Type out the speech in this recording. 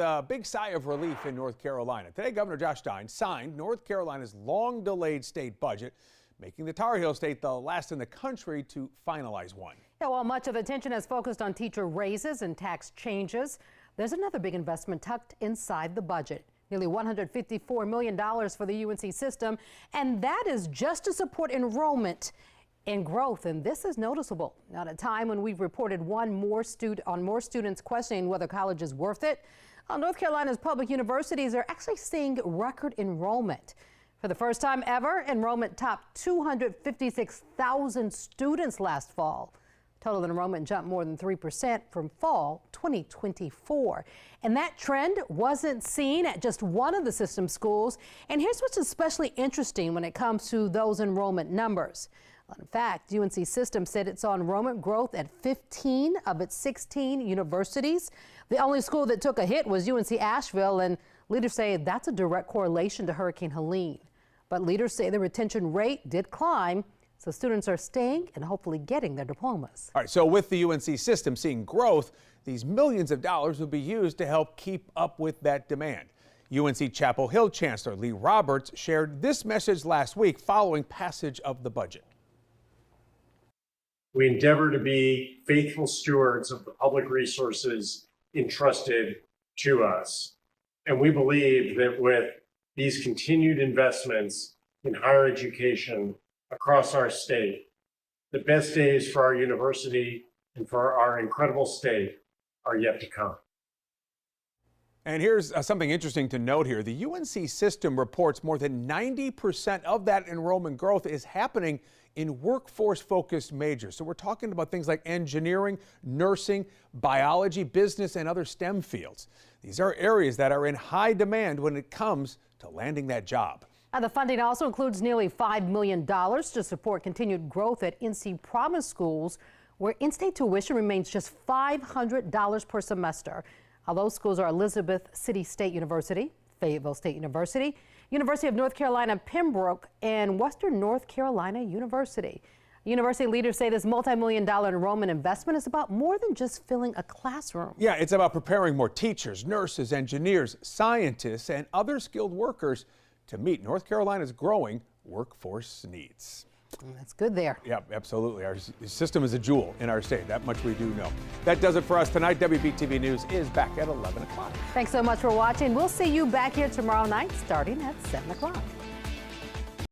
A big sigh of relief in North Carolina. Today, Governor Josh Stein signed North Carolina's long-delayed state budget, making the Tar Heel state the last in the country to finalize one. Yeah, while much of attention has focused on teacher raises and tax changes, there's another big investment tucked inside the budget. Nearly $154 million for the UNC system, and that is just to support enrollment and growth, and this is noticeable. At a time when we've reported more students questioning whether college is worth it, North Carolina's public universities are actually seeing record enrollment. For the first time ever, enrollment topped 256,000 students last fall. Total enrollment jumped more than 3% from fall 2024. And that trend wasn't seen at just one of the system schools. And here's what's especially interesting when it comes to those enrollment numbers. In fact, UNC System said it saw enrollment growth at 15 of its 16 universities. The only school that took a hit was UNC Asheville, and leaders say that's a direct correlation to Hurricane Helene. But leaders say the retention rate did climb, so students are staying and hopefully getting their diplomas. All right, so with the UNC system seeing growth, these millions of dollars will be used to help keep up with that demand. UNC Chapel Hill Chancellor Lee Roberts shared this message last week following passage of the budget. We endeavor to be faithful stewards of the public resources entrusted to us. And we believe that with these continued investments in higher education across our state, the best days for our university and for our incredible state are yet to come. And here's something interesting to note here. The UNC system reports more than 90% of that enrollment growth is happening in workforce-focused majors. So we're talking about things like engineering, nursing, biology, business, and other STEM fields. These are areas that are in high demand when it comes to landing that job. The funding also includes nearly $5 million to support continued growth at NC Promise schools, where in-state tuition remains just $500 per semester. Those schools are Elizabeth City State University, Fayetteville State University, University of North Carolina Pembroke, and Western North Carolina University. University leaders say this multi-million-dollar enrollment investment is about more than just filling a classroom. Yeah, it's about preparing more teachers, nurses, engineers, scientists, and other skilled workers to meet North Carolina's growing workforce needs. That's good there. Yeah, absolutely. Our system is a jewel in our state. That much we do know. That does it for us tonight. WBTV News is back at 11 o'clock. Thanks so much for watching. We'll see you back here tomorrow night starting at 7 o'clock.